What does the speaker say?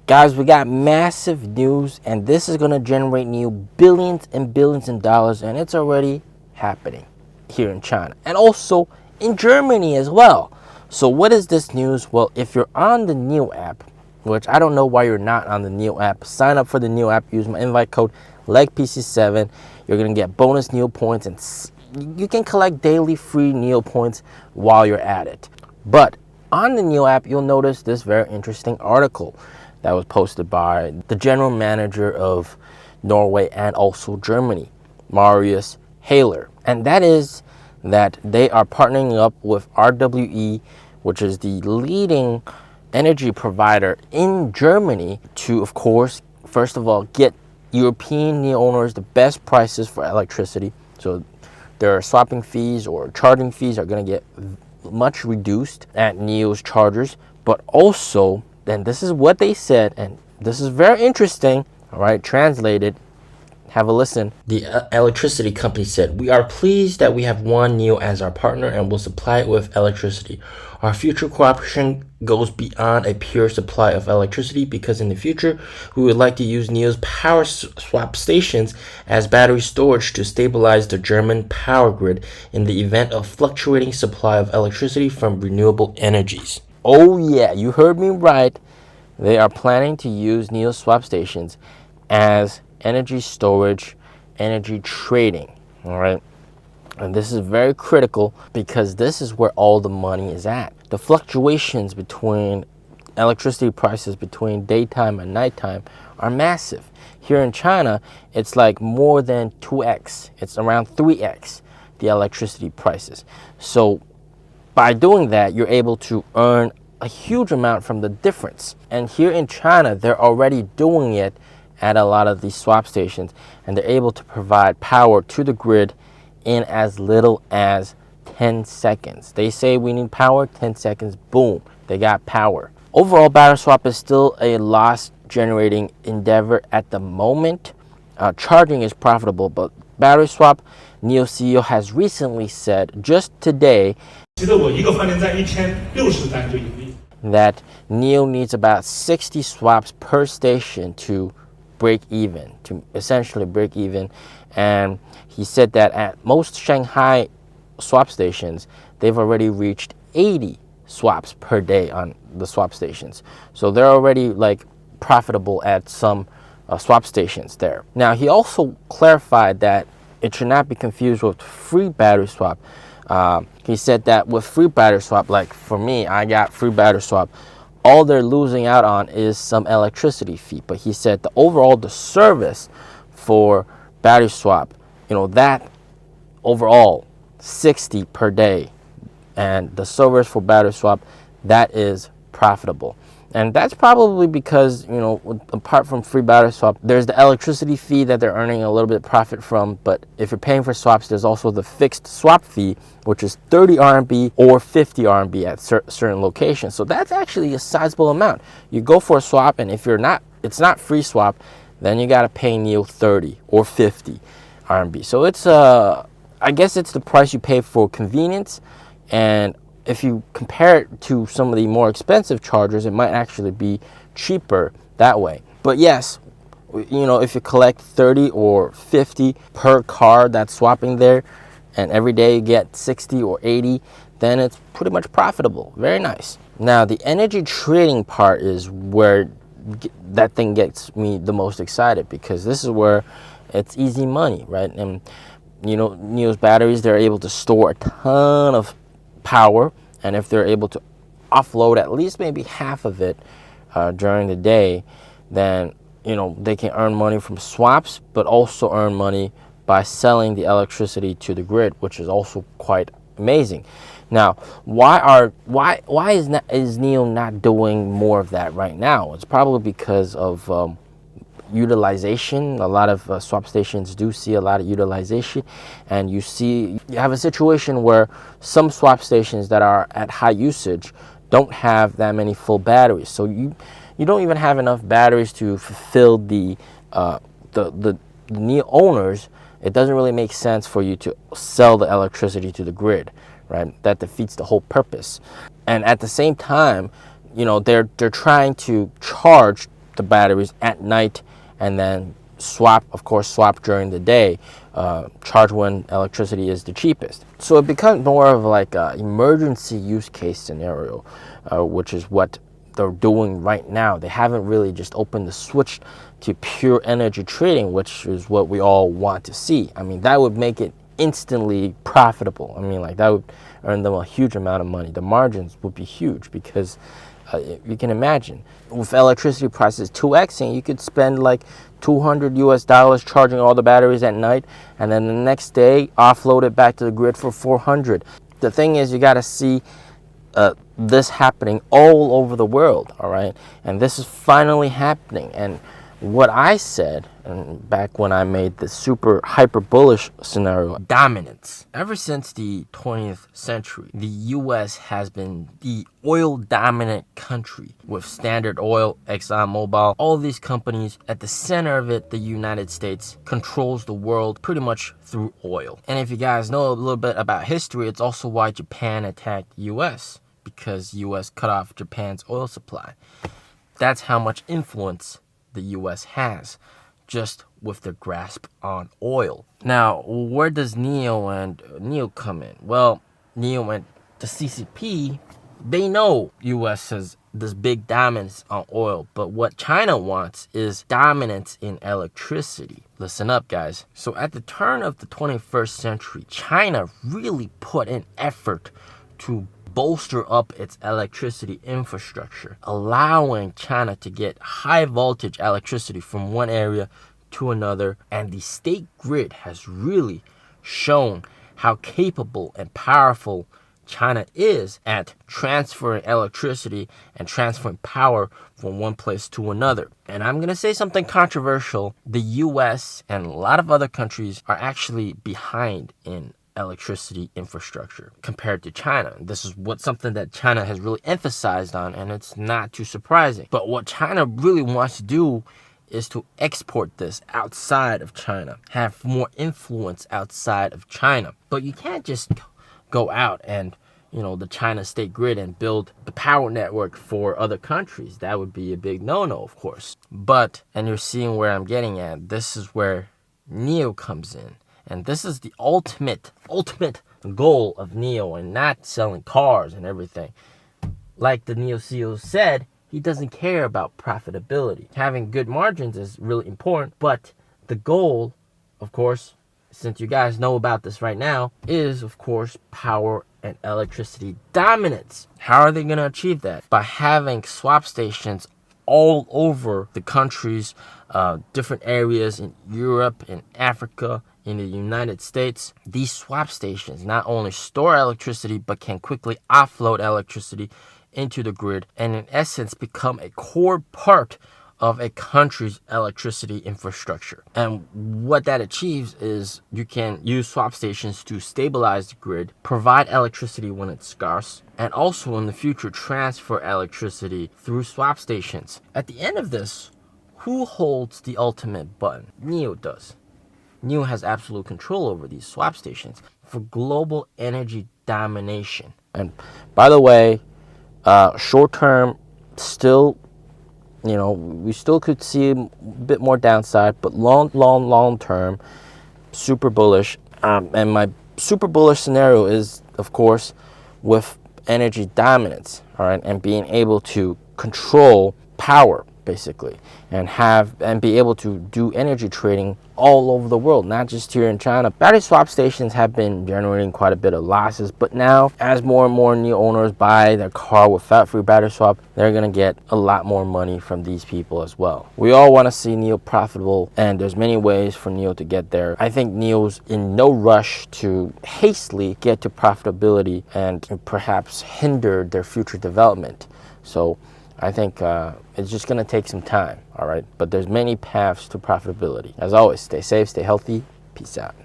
Guys, we got massive news, and this is going to generate new billions and billions in dollars, and it's already happening here in China and also in Germany as well. So what is this news? Well, if you're on the Nio app, which I don't know why you're not on the Nio app, sign up for the Nio app, use my invite code LEGPC7. You're going to get bonus Nio points, and you can collect daily free Nio points while you're at it. But on the Nio app, you'll notice this very interesting article that was posted by the general manager of Norway and also Germany, Marius Haler. And that is that they are partnering up with RWE, which is the leading energy provider in Germany, to, of course, first of all, get European Nio owners the best prices for electricity. So their swapping fees or charging fees are going to get much reduced at Nio's chargers, but also, and this is what they said, and this is very interesting, all right, translated, have a listen. The electricity company said, "We are pleased that we have won Nio as our partner and will supply it with electricity. Our future cooperation goes beyond a pure supply of electricity because in the future, we would like to use Nio's power swap stations as battery storage to stabilize the German power grid in the event of fluctuating supply of electricity from renewable energies." Oh yeah, you heard me right. They are planning to use Nio swap stations as energy storage, energy trading, all right? And this is very critical because this is where all the money is at. The fluctuations between electricity prices between daytime and nighttime are massive. Here in China, it's like more than 2x. It's around 3x the electricity prices. So by doing that, you're able to earn a huge amount from the difference. And here in China, they're already doing it at a lot of these swap stations, and they're able to provide power to the grid in as little as 10 seconds. They say we need power, 10 seconds, boom, they got power. Overall, battery swap is still a loss generating endeavor at the moment. Charging is profitable, but battery swap, Nio CEO has recently said just today that Nio needs about 60 swaps per station to break even, to essentially break even. And he said that at most Shanghai swap stations, they've already reached 80 swaps per day on the swap stations. So they're already like profitable at some swap stations there. Now, he also clarified that it should not be confused with free battery swap. He said that with free battery swap, like for me, I got free battery swap, all they're losing out on is some electricity fee. But he said the service for battery swap, that overall 60 per day, and the service for battery swap, that is profitable. And that's probably because, apart from free battery swap, there's the electricity fee that they're earning a little bit of profit from. But if you're paying for swaps, there's also the fixed swap fee, which is 30 RMB or 50 RMB at certain locations. So that's actually a sizable amount. You go for a swap, and if it's not free swap, then you got to pay Nio 30 or 50 RMB. So it's I guess it's the price you pay for convenience. And if you compare it to some of the more expensive chargers, it might actually be cheaper that way. But yes, if you collect 30 or 50 per car that's swapping there, and every day you get 60 or 80, then it's pretty much profitable. Very nice. Now, the energy trading part is where that thing gets me the most excited, because this is where it's easy money, right? And Nio's batteries, they're able to store a ton of power, and if they're able to offload at least maybe half of it during the day, then they can earn money from swaps, but also earn money by selling the electricity to the grid, which is also quite amazing. Now, why is Nio not doing more of that right now? It's probably because of utilization. A lot of swap stations do see a lot of utilization, and you have a situation where some swap stations that are at high usage don't have that many full batteries. So you don't even have enough batteries to fulfill the Nio owners. It doesn't really make sense for you to sell the electricity to the grid, right? That defeats the whole purpose. And at the same time, they're trying to charge the batteries at night and then swap during the day, charge when electricity is the cheapest. So it becomes more of like an emergency use case scenario, which is what they're doing right now. They haven't really just opened the switch to pure energy trading, which is what we all want to see. I mean, that would make it instantly profitable. I mean, like, that would earn them a huge amount of money. The margins would be huge because you can imagine with electricity prices 2xing, you could spend like $200 charging all the batteries at night, and then the next day offload it back to the grid for 400. The thing is, you got to see this happening all over the world, all right? And this is finally happening. And what I said, and back when I made the super hyper bullish scenario, dominance. Ever since the 20th century, the US has been the oil dominant country with Standard Oil, ExxonMobil, all these companies. At the center of it, the United States controls the world pretty much through oil. And if you guys know a little bit about history, it's also why Japan attacked US, because US cut off Japan's oil supply. That's how much influence the US has just with their grasp on oil. Now, where does Nio and RWE come in? Well, Nio and the CCP, they know US has this big dominance on oil, but what China wants is dominance in electricity. Listen up, guys. So at the turn of the 21st century, China really put in effort to bolster up its electricity infrastructure, allowing China to get high voltage electricity from one area to another. And the state grid has really shown how capable and powerful China is at transferring electricity and transferring power from one place to another. And I'm going to say something controversial. The US and a lot of other countries are actually behind in electricity infrastructure compared to China. This is something that China has really emphasized on, and it's not too surprising. But what China really wants to do is to export this outside of China, have more influence outside of China. But you can't just go out and, the China state grid and build the power network for other countries. That would be a big no-no, of course. But, and you're seeing where I'm getting at, this is where Nio comes in. And this is the ultimate goal of Nio, and not selling cars and everything. Like the Nio CEO said, he doesn't care about profitability. Having good margins is really important, but the goal, of course, since you guys know about this right now, is, of course, power and electricity dominance. How are they going to achieve that? By having swap stations all over the countries, different areas in Europe, in Africa, in the United States. These swap stations not only store electricity, but can quickly offload electricity into the grid, and in essence become a core part of a country's electricity infrastructure. And what that achieves is you can use swap stations to stabilize the grid, provide electricity when it's scarce, and also in the future transfer electricity through swap stations. At the end of this, who holds the ultimate button? Nio does. Nio has absolute control over these swap stations for global energy domination. And by the way, short term, still, we still could see a bit more downside, but long term, super bullish. And my super bullish scenario is, of course, with energy dominance, all right, and being able to control power, basically, and be able to do energy trading all over the world, not just here in China. Battery swap stations have been generating quite a bit of losses, but now as more and more new owners buy their car with fat-free battery swap, they're gonna get a lot more money from these people as well. We all want to see Nio profitable, and there's many ways for Nio to get there. I think Nio's in no rush to hastily get to profitability and perhaps hinder their future development. So I think it's just going to take some time, all right? But there's many paths to profitability. As always, stay safe, stay healthy. Peace out.